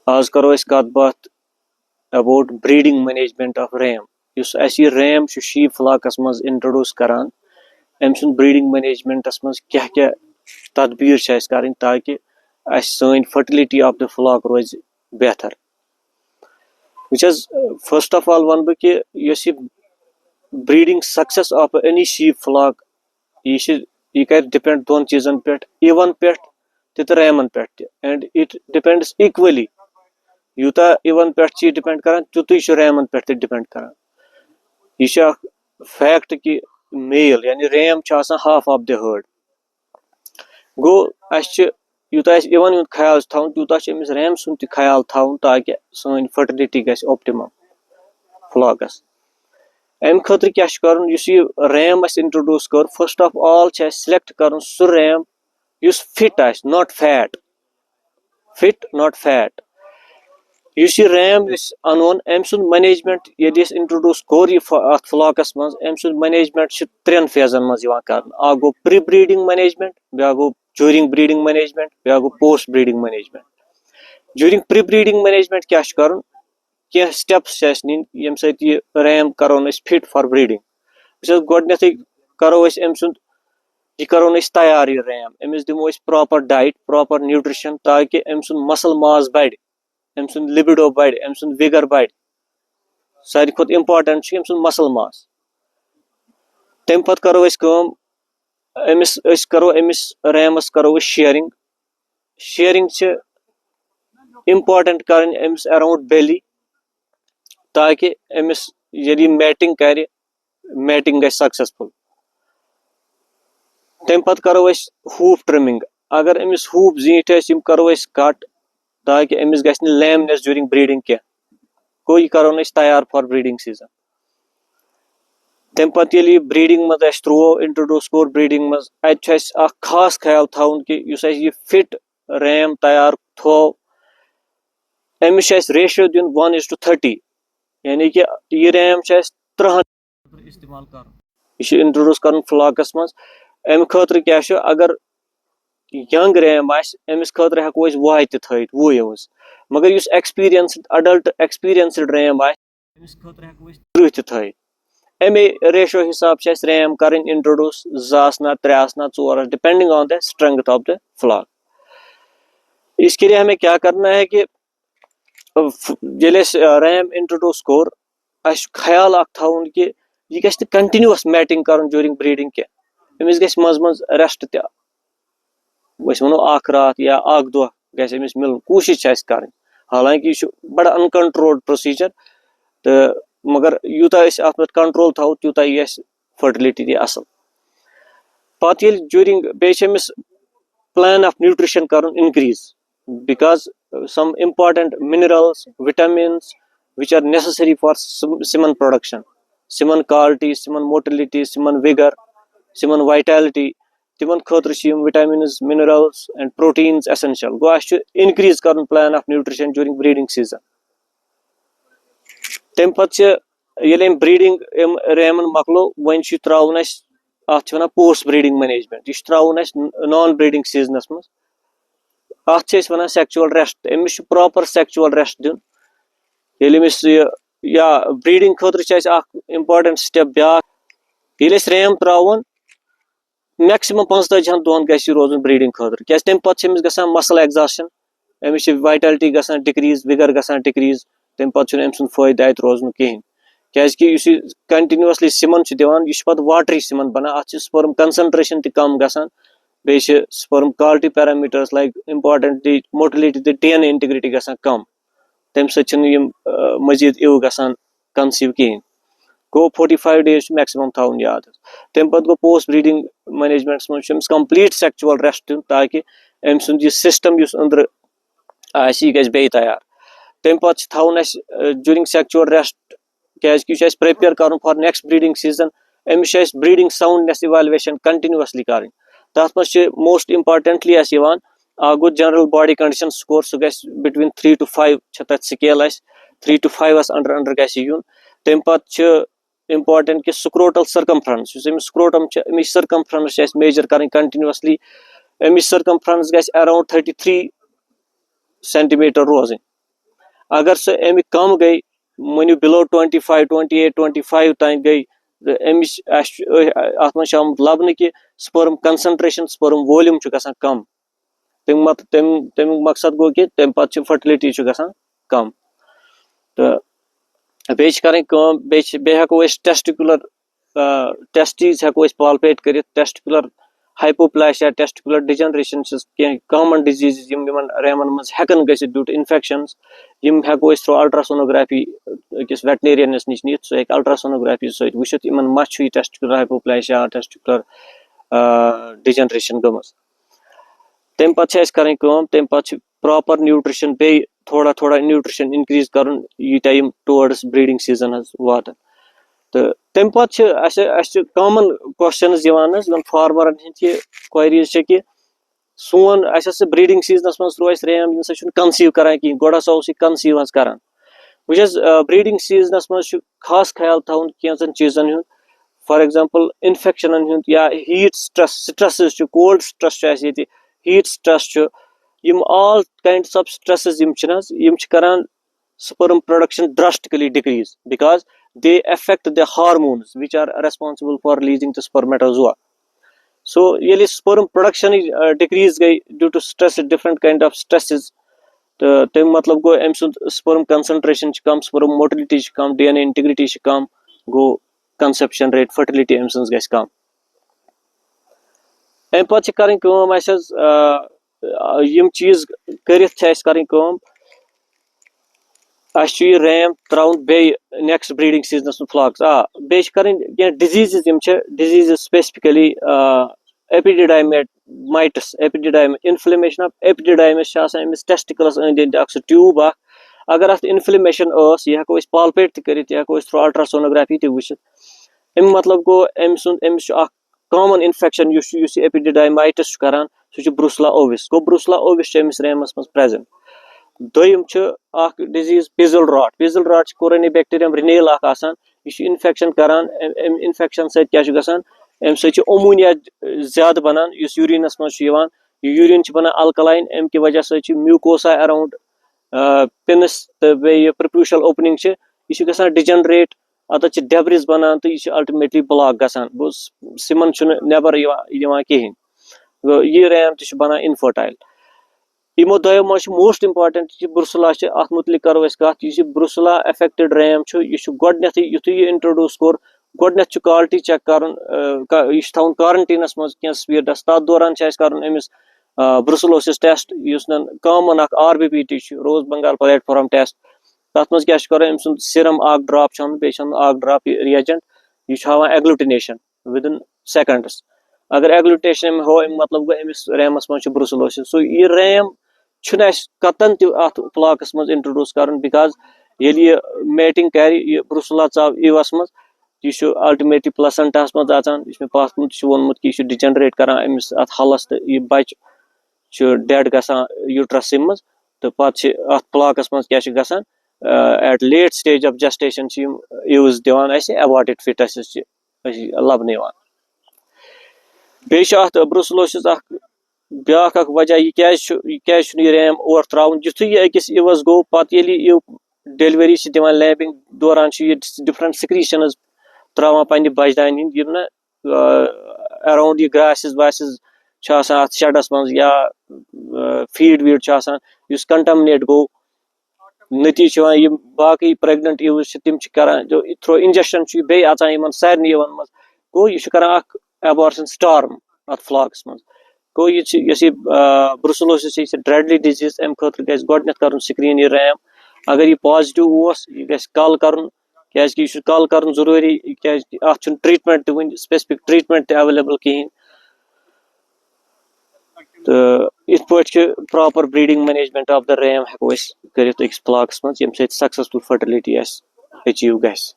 आज करो अस कत बात about breeding management of ram. युस अस रैम शीप फ्लाकस मज इंट्रोड्यूस करान अम सुंद ब्रीडिंग मैनेजमेंटस मज क्या क्या तदबीर करें ताकि सन फर्टिलिटी ऑफ द फ्लॉक रोज बेहतर। फर्स्ट ऑफ ऑल वन बह कि breeding success of any sheep flock यह कर डिपेंड दोन चीजन पे, इवन पे तो रैमन पे, and it depends equally. Utah even पे डिपेंड कर तुत रैमन पे डिपेंड कर। यह फैक्ट कि मेल यानी ram half of the herd. गो यूता इवन हुंद ख्याल थवन तूता रैम सुंद ख्याल थवन ताकि सन फर्टिलिटी गस ऑप्टिमम फ्लॉकस। अम खतर क्या कर रैम इंट्रोड्यूस कर, फर्स्ट ऑफ ऑल सिलेक्ट कर सह रैम युस फिट आस, not fat, fit not fat. युस यह रैम अनोन अम सुंद मैनेजमेंट ये इंट्रोड्यूस कोर अत फ्लॉकस मज अम सुंद मैनेजमेंट त्रेन फेजन मज कर। आ गो प्री ब्रीडिंग मैनेजमेंट, ब्या गो ड्यूरिंग ब्रीडिंग मैनेजमेंट, ब्या गो post breeding management. During pre breeding management क्या कर क्या स्टेप्स नीन यम सत यह रैम करो फिट फॉर ब्रीडिंग। गोडनेथ करो अम सुंद यह करो तैयार यह रैम, अमिस दिमो प्रॉपर डाइट, प्रॉपर न्यूट्रिशन ताकि अम सुंद मसल मास बढ़, अम सुंद लिबिडो बढ़, अम सुंद विगर बढ़। सारी खुद इम्पोर्टेंट अम सुंद मसल मास। तम पत करो अमिस रैमस करो शेयरिंग। शेयरिंग इम्पोर्टेंट कर अमिस अराउंड बेली ताकि अमिस यदि मैटिंग कर, मैटिंग गस सक्सेसफुल। तम पत करो हूफ ट्रिमिंग। अगर अमिस हूफ जीठ करो कट ताकि अमिस गस लैमनेस ड्यूरिंग ब्रीडिंग क्या। गो यह करो तैयार फॉर ब्रीडिंग सीजन। तम पत ये ब्रीडिंग मज थ्रो इंट्रोड्यूस कोर ब्रीडिंग मज अत खास ख्याल थवन कि यह फिट रैम तैयार थो अमिस रेशियो दिन 1:30, यानी कि यह रैम 30 इस्तेमाल कर यह इंट्रोड्यूस कर फ्लॉकस मज। अम खतर क्या अगर यंग रैम अमिस खतर हेको वह थी वो यूज, मगर इस experienced adult experienced RAM Amish खतर हेको 30 थी। अमे रेशियो हिसाब से रैम कर इंट्रोड्यूस 2 ना 3 ना 4 depending on the strength of the flock. इसके लिए हमें क्या करना है कि रैम इंट्रोड्यूस कोर ख्याल थवन कि यह गि कंटिन्यूअस मैटिंग कर ड्यूरिंग ब्रीडिंग क्या। अमिस गस मज मज रेस्ट त वो रात या दह गस अमिस मिलन, कोशिश कर। हालांकि यह बड़ा अनकंट्रोल्ड प्रोसीजर तो मगर यूता अत पे कंट्रोल थो तूता यह फर्टिलिटी दी असल। पत ड्यूरिंग बेमिस प्लान ऑफ न्यूट्रिशन कर increase, because some important minerals, vitamins which are necessary for semen production, semen quality, semen motility, semen vigor, semen vitality, तिमन खतर vitamins, minerals and proteins essential। Go increase कर plan of nutrition during breeding season। तम पत breeding Ramon मकलो one त्रावन अत post breeding management. यह त्रावन non breeding सीजनस मज अत वन सेक्चुअल रेस्ट। अमिस प्रॉपर सेक्चुअल रेस्ट दिन अमिस या ब्रीडिंग खतर इम्पोर्टेंट स्टेप ब्या रैम त्रावन मैक्सिमम 45 दोहन गस रोजन ब्रीडिंग खतर। क्या तम पत गसान मसल एग्जॉशन, अमिस वाइटलिटी गसान डिक्रीज, विगर गसान डिक्रीज, तम पत अम सुंद फायदा अत रोजन कहें। क्या कंटिन्यूअसली सिमन दिवान यह पत वाटरी सिमन बना, अत स्पर्म कंसंट्रेशन कम गसान, बे sperm quality parameters like importantly motility तो DNA इंटीग्रिटी गसान कम, तम सत मजीद इव गसान कंसीव कहें। गो 45 डेज मैक्सिमम थवन याद। तम पत गो पोस्ट ब्रीडिंग मैनेजमेंट मज कंप्लीट सेक्चुअल रेस्ट दिन ताकि अम सुंद सिस्टम अंदर गस बे तैयार। तम पत थवन ड्यूरिंग सेक्चुअल रेस्ट क्या प्रिपेयर कर फॉर नेक्स्ट ब्रीडिंग सीजन। अमिस ब्रीडिंग साउंडनेस इवैल्यूएशन कंटिन्यूअसली कर। तथ मज मोस्ट इम्पोर्टेंटली गो जनरल बॉडी कंडीशन स्कोर, सह गस बिटवीन 3 to 5 तथ स्केल 3 to 5 अंडर गस यून। तम पत इम्पोर्टेंट कि scrotal circumference, scrotum circumference measure कर कंटिन्यूअसली। अमिस सर्कमफ्रेंस गस अराउंड 33 सेंटीमीटर रोजन। अगर सो अमिक कम गई मनु बिलो 25 28 25 तान गई अमिश अत मज आमुत लबन कि स्पर्म कंसंट्रेशन स्पर्म वॉल्यूम गसान कम तमिक मकसद गो कि तम पत फर्टिलिटी कम तो बे हेको टेस्टिकुलर टेस्टीज हेको पालपेट कर testicular hypoplasia testicular degeneration common disease रेमन मज हेकन गसित ड्यू टू इन्फेक्शंस हेको थ्रो अल्ट्रासोनोग्राफी अकिस वेटनेरियनस निश नीत सह हेक अल्ट्रासोनोग्राफी सहित वुचित इन मा टेस्टिकुलर हाइपोप्लासिया टेस्टिकुलर डिजनरेशन गमस तम पे तम पे प्रॉपर न्यूट्रिशन बे थोड़ा थोड़ा न्यूट्रिशन इंक्रीज कर यीटा टुवर्ड्स ब्रीडिंग सीजन वातन तो तम पे कॉमन क्वेश्चन फार्मरन हंद क्वेरीज कि सोन ब्रीडिंग सीजनस मज रो रेम इन सा कंसीव करान कहीं गोड़ हसा कंसीव करान वुस ब्रीडिंग सीजनस मज खास ख्याल थवन कैंचन चीजन हूँ फॉर एग्जांपल इन्फेक्शन हूँ या heat stress cold stress heat stress all kinds of stresses करान sperm production drastically decrease because they affect the hormones which are responsible for releasing the spermatozoa. So yeli sperm production decrease गई due to stress different kind of stresses तो तम मतलब गो अम sperm concentration कम sperm motility कम DNA integrity कम गो conception rate fertility अम गस कम अम पे कर यम चीज कर ram त्राउन बे नेक्स्ट ब्रीडिंग सीजनस फ्लॉक्स बे disease specifically epididymitis inflammation of epididymis अमिस टेस्टिकल्स अंद ट्यूब अगर अत इन्फ्लेमेशन यह हेको पालपेट कर थ्रो अल्ट्रासोनोग्राफी वुचित अम मतलब गो अमिस कॉमन इन्फेक्शन एपिडिडाइमाइटिस करान सह ब्रुसला ओविस गो ब्रुसला ओविस अमिस रेमस मज प्रेजेंट दोयम disease pizzle rot corynebacterium renale यह इन्फेक्शन करान इन्फेक्शन सत्या अम ओमोनिया ज्यादा बनान यूरिनस मज यूरिन बनान अल्कलाइन अम कि वजह सह म्यूकोसा अराउंड पिनस तो बे प्रप्यूशल ओपनिंग यह गसान डिजनरेट अत डेब्रिज बनान तो यह अल्टीमेटली ब्लॉक गसान गो सिमन नेबर कहें यह रैम तो बनान इनफर्टाइल यमो दोयो मज मोस्ट इम्पार्टेंट ब्रुसला अत मुतलिक करो कत ब्रुसला अफेक्टेड रैम यह गोडनेथ युथु यह इंट्रोड्यूस कोर गोडनेथ क्वालिटी चेक कर यह थवन क्वारंटीनस मज पीरियडस तथ दौरान अमिस ब्रुसलोसिस टेस्ट कॉमन RBP रोज बंगाल प्लेटफॉर्म टेस्ट तथ मज क्या कर सीरम ड्रॉप बे ड्रॉप रिएजेंट यह एग्लूटिनेशन विद इन सेकंड्स अगर एग्लूटिनेशन हो मतलब गो अमिस रैमस मज ब्रुसलोसिस सो यह रैम कतन अत फ्लॉक्स मज इंट्रोड्यूस कर बिकॉज ये मेटिंग कर ब्रुसला चाव ईवस मज यह अल्टीमेटली प्लसेंटा मज आचान यह पत वोनमुत कि यह डिजनरेट कर अमिस अत हलस तो यह बच डेड गसान यूट्रस मज तो पे अत फ्लॉक्स मज क्या गसान at late stage of gestation यूज दिवान एबॉर्टेड फिटस लबन बे ब्रुसलोसिस ब्या वजह यह रैम और त्राउन युथु यह अकिस इवस गो पत ये डिलीवरी दिवान लैबिंग दौरान डिफरेंट सिक्रीशंस त्रावान पन्ने बचदान हिंद अराउंड यह ग्रासिस वासिस अत शेडस मज या फीड वीड कंटामिनेट गो नतीज बाकी प्रेगनेंट यूज तम करान जो थ्रो इंजेक्शन बे अचान सारे मज गो यह करान एबॉर्शन स्टार्म अत फ्लॉक्स मज गो यह ब्रुसलोसिस ड्रेडली डिजीज अम खतर गस गोडनेथ कर स्क्रीन यह रैम अगर यह पॉजिटिव यह गस कल कर क्या कल कर जरूरी क्या अत ट्रीटमेंट वन स्पेसिफिक ट्रीटमेंट अवेलेबल कहें तो इत पे proper breeding management of the ram हेको कर फ्लॉक्स मज यम सक्सेसफुल फर्टिलिटी अचीव गस